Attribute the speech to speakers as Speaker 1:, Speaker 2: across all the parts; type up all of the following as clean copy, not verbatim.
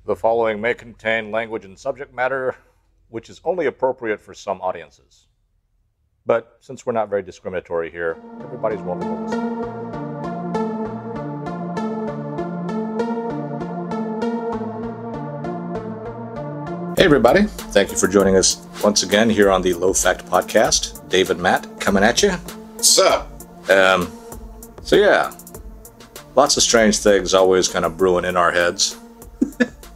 Speaker 1: The following may contain language and subject matter which is only appropriate for some audiences. But since we're not very discriminatory here, everybody's welcome to listen. Hey everybody, thank you for joining us once again here on the Low Fact Podcast. Dave and Matt coming at you.
Speaker 2: What's up?
Speaker 1: So yeah, lots of strange things always kind of brewing in our heads.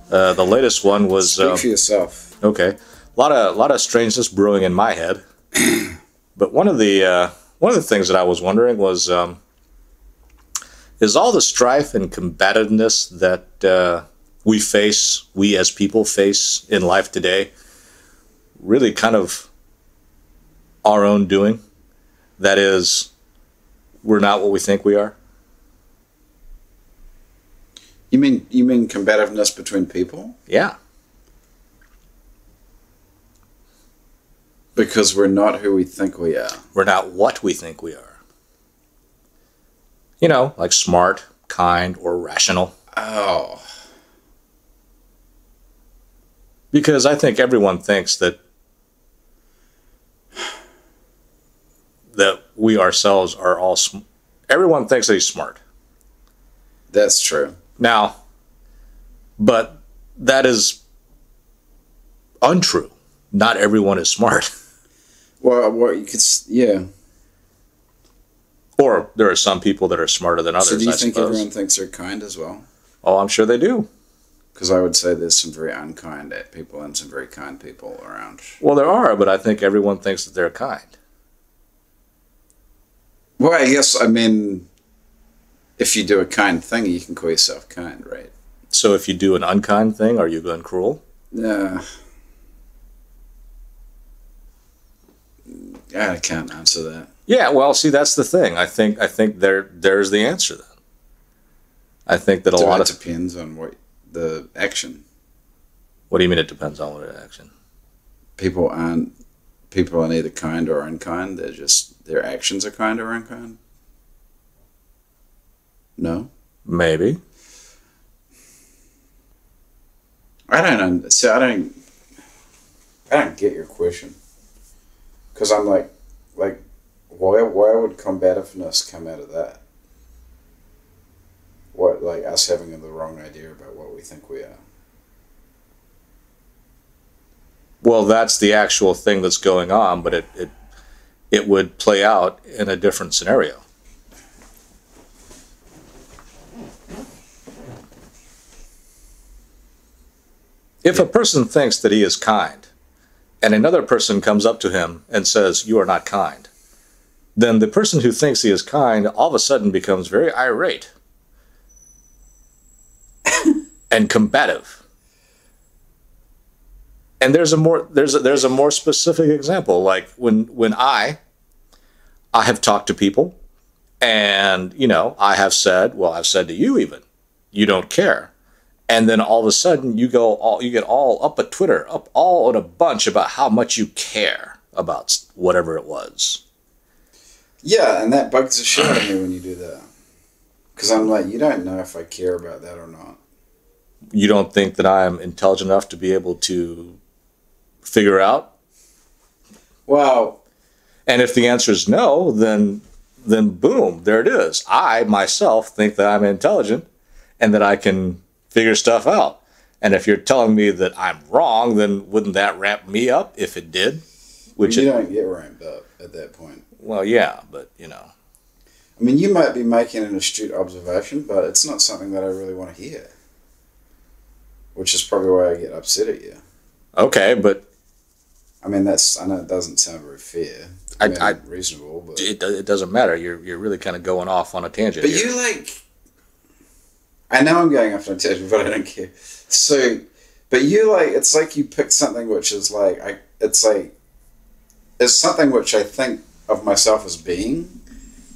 Speaker 1: The latest one was...
Speaker 2: Speak for yourself.
Speaker 1: Okay. A lot of strangeness brewing in my head. But one of the things that I was wondering was, is all the strife and combativeness that we as people face in life today really kind of our own doing? That is, we're not what we think we are?
Speaker 2: You mean combativeness between people?
Speaker 1: Yeah.
Speaker 2: Because we're not who we think we are.
Speaker 1: We're not what we think we are. You know, like smart, kind, or rational.
Speaker 2: Oh.
Speaker 1: Because I think everyone thinks that we ourselves are all... Everyone thinks that he's smart.
Speaker 2: That's true.
Speaker 1: Now, but that is untrue. Not everyone is smart.
Speaker 2: Well, you could, yeah.
Speaker 1: Or there are some people that are smarter than others,
Speaker 2: So do you
Speaker 1: I
Speaker 2: think
Speaker 1: suppose.
Speaker 2: everyone thinks they're kind as well?
Speaker 1: Oh, I'm sure they do.
Speaker 2: Because I would say there's some very unkind people and some very kind people around.
Speaker 1: Well, there are, but I think everyone thinks that they're kind.
Speaker 2: Well, I guess, if you do a kind thing, you can call yourself kind, right?
Speaker 1: So if you do an unkind thing, are you going cruel?
Speaker 2: I can't answer that.
Speaker 1: Yeah, well, see, that's the thing. I think there's the answer then. I think that
Speaker 2: It depends on what the action.
Speaker 1: What do you mean it depends on what action?
Speaker 2: People are neither kind or unkind. They're just, their actions are kind or unkind. No?
Speaker 1: Maybe.
Speaker 2: I don't know. So I don't get your question. Because I'm like, why would combativeness come out of that? What, like us having the wrong idea about what we think we are?
Speaker 1: Well, that's the actual thing that's going on, but it would play out in a different scenario. If a person thinks that he is kind, and another person comes up to him and says, "You are not kind," then the person who thinks he is kind all of a sudden becomes very irate and combative. And there's a more specific example, like when I have talked to people, and I have said, well, I've said to you even, you don't care. And then all of a sudden you get all up at Twitter, up all in a bunch about how much you care about whatever it was.
Speaker 2: Yeah, and that bugs the shit out of me when you do that. Because I'm like, you don't know if I care about that or not.
Speaker 1: You don't think that I'm intelligent enough to be able to figure out?
Speaker 2: Well...
Speaker 1: And if the answer is no, then boom, there it is. I myself think that I'm intelligent and that I can figure stuff out. And if you're telling me that I'm wrong, then wouldn't that ramp me up if it did?
Speaker 2: Which you don't get ramped up at that point.
Speaker 1: Well, yeah, but
Speaker 2: you might be making an astute observation, but it's not something that I really want to hear. Which is probably why I get upset at you.
Speaker 1: Okay, but...
Speaker 2: I know it doesn't sound very fair. Reasonable, but...
Speaker 1: It doesn't matter. You're really kind of going off on a tangent
Speaker 2: But
Speaker 1: here.
Speaker 2: I know I'm going off on a tangent, but I don't care. So, but it's like you picked something which is it's something which I think of myself as being,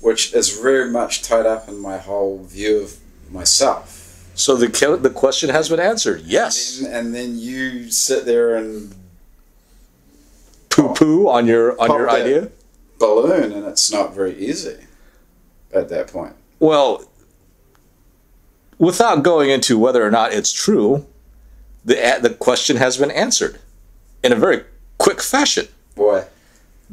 Speaker 2: which is very much tied up in my whole view of myself.
Speaker 1: So the question has been answered. Yes.
Speaker 2: And then you sit there and
Speaker 1: poo-poo on your idea?
Speaker 2: Balloon, and it's not very easy at that point.
Speaker 1: Well, without going into whether or not it's true, the question has been answered in a very quick fashion.
Speaker 2: Why?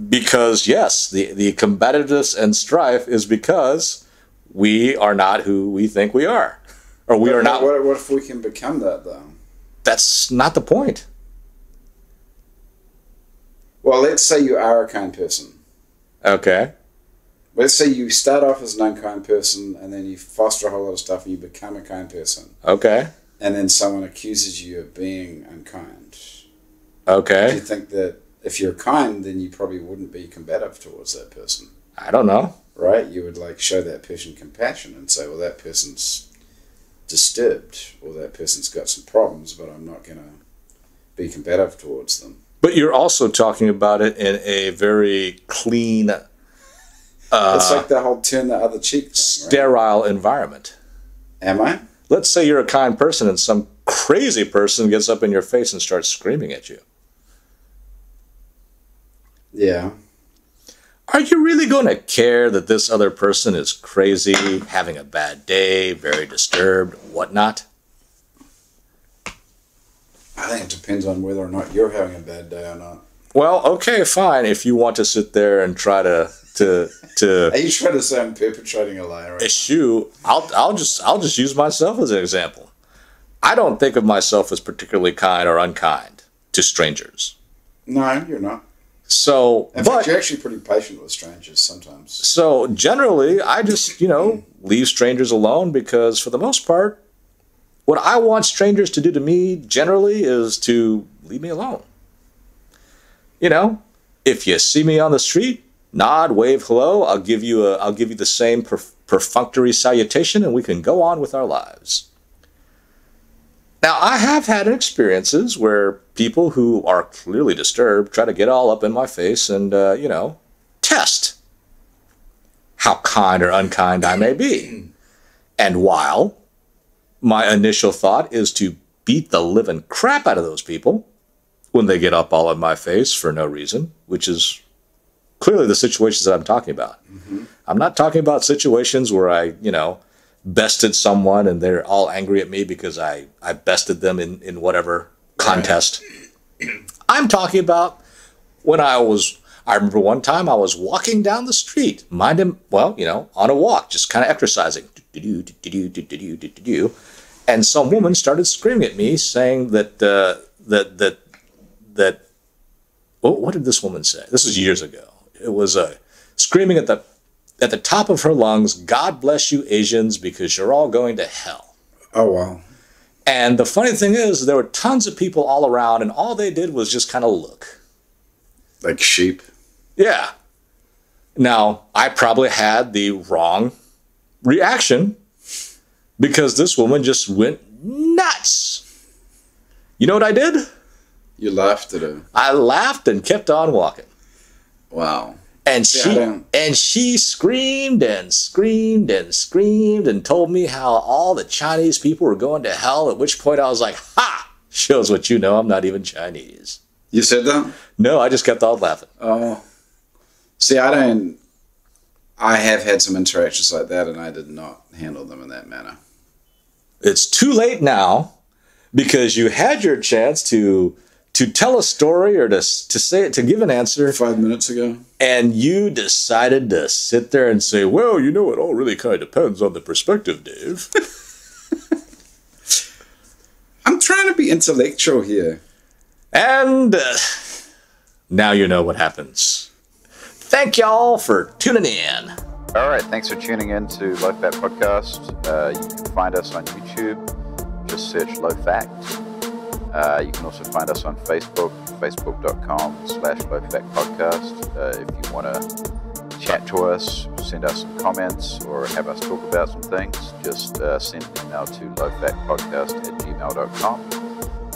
Speaker 1: Because yes, the combativeness and strife is because we are not who we think we are, or we are not.
Speaker 2: What if we can become that though?
Speaker 1: That's not the point.
Speaker 2: Well, let's say you are a kind person.
Speaker 1: Okay.
Speaker 2: Let's say you start off as an unkind person, and then you foster a whole lot of stuff, and you become a kind person.
Speaker 1: Okay.
Speaker 2: And then someone accuses you of being unkind.
Speaker 1: Okay.
Speaker 2: Do you think that if you're kind, then you probably wouldn't be combative towards that person?
Speaker 1: I don't know.
Speaker 2: Right? You would like show that person compassion and say, well, that person's disturbed, or that person's got some problems, but I'm not going to be combative towards them.
Speaker 1: But you're also talking about it in a very clean,
Speaker 2: it's like the whole turn the other cheek thing,
Speaker 1: sterile environment.
Speaker 2: Am I?
Speaker 1: Let's say you're a kind person and some crazy person gets up in your face and starts screaming at you.
Speaker 2: Yeah.
Speaker 1: Are you really going to care that this other person is crazy, having a bad day, very disturbed, whatnot?
Speaker 2: I think it depends on whether or not you're having a bad day or not.
Speaker 1: Well, okay, fine. If you want to sit there and try to
Speaker 2: Are you trying to say I'm perpetrating a lie right
Speaker 1: eschew, I'll just use myself as an example. I don't think of myself as particularly kind or unkind to strangers.
Speaker 2: No, you're not.
Speaker 1: So,
Speaker 2: in fact, you're actually pretty patient with strangers sometimes.
Speaker 1: So generally, I just, leave strangers alone because for the most part, what I want strangers to do to me generally is to leave me alone. If you see me on the street, nod, wave hello, I'll give you the same perfunctory salutation and we can go on with our lives. Now, I have had experiences where people who are clearly disturbed try to get all up in my face and, test how kind or unkind I may be. And while my initial thought is to beat the living crap out of those people when they get up all in my face for no reason, which is clearly the situations that I'm talking about. Mm-hmm. I'm not talking about situations where I, bested someone and they're all angry at me because I bested them in whatever contest. Right. I'm talking about when I remember one time I was walking down the street, on a walk, just kind of exercising. And some woman started screaming at me saying that what did this woman say? This was years ago. It was screaming at the top of her lungs, "God bless you Asians because you're all going to hell."
Speaker 2: Oh, wow.
Speaker 1: And the funny thing is, there were tons of people all around, and all they did was just kind of look.
Speaker 2: Like sheep?
Speaker 1: Yeah. Now, I probably had the wrong reaction because this woman just went nuts. You know what I did?
Speaker 2: You laughed at her.
Speaker 1: I laughed and kept on walking.
Speaker 2: Wow.
Speaker 1: And she screamed and screamed and screamed and told me how all the Chinese people were going to hell, at which point I was like, ha! Shows what you know, I'm not even Chinese.
Speaker 2: You said that?
Speaker 1: No, I just kept on laughing.
Speaker 2: Oh. See, I have had some interactions like that and I did not handle them in that manner.
Speaker 1: It's too late now because you had your chance to tell a story or to give an answer
Speaker 2: 5 minutes ago.
Speaker 1: And you decided to sit there and say, well, it all really kind of depends on the perspective, Dave.
Speaker 2: I'm trying to be intellectual here.
Speaker 1: And now you know what happens. Thank y'all for tuning in.
Speaker 3: All right, thanks for tuning in to Low Fat Podcast. You can find us on YouTube. Just search Low Fact. You can also find us on Facebook, facebook.com/lowfactpodcast. If you want to chat to us, send us some comments, or have us talk about some things, just send an email to lowfatpodcast@gmail.com.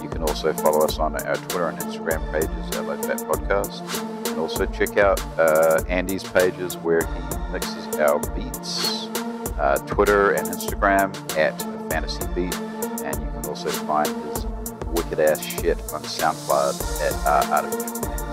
Speaker 3: You can also follow us on our Twitter and Instagram pages at lowfatpodcast. And also check out Andy's pages where he mixes our beats, Twitter and Instagram @fantasybeat. And you can also find his wicked ass shit on SoundCloud at Artificial Man.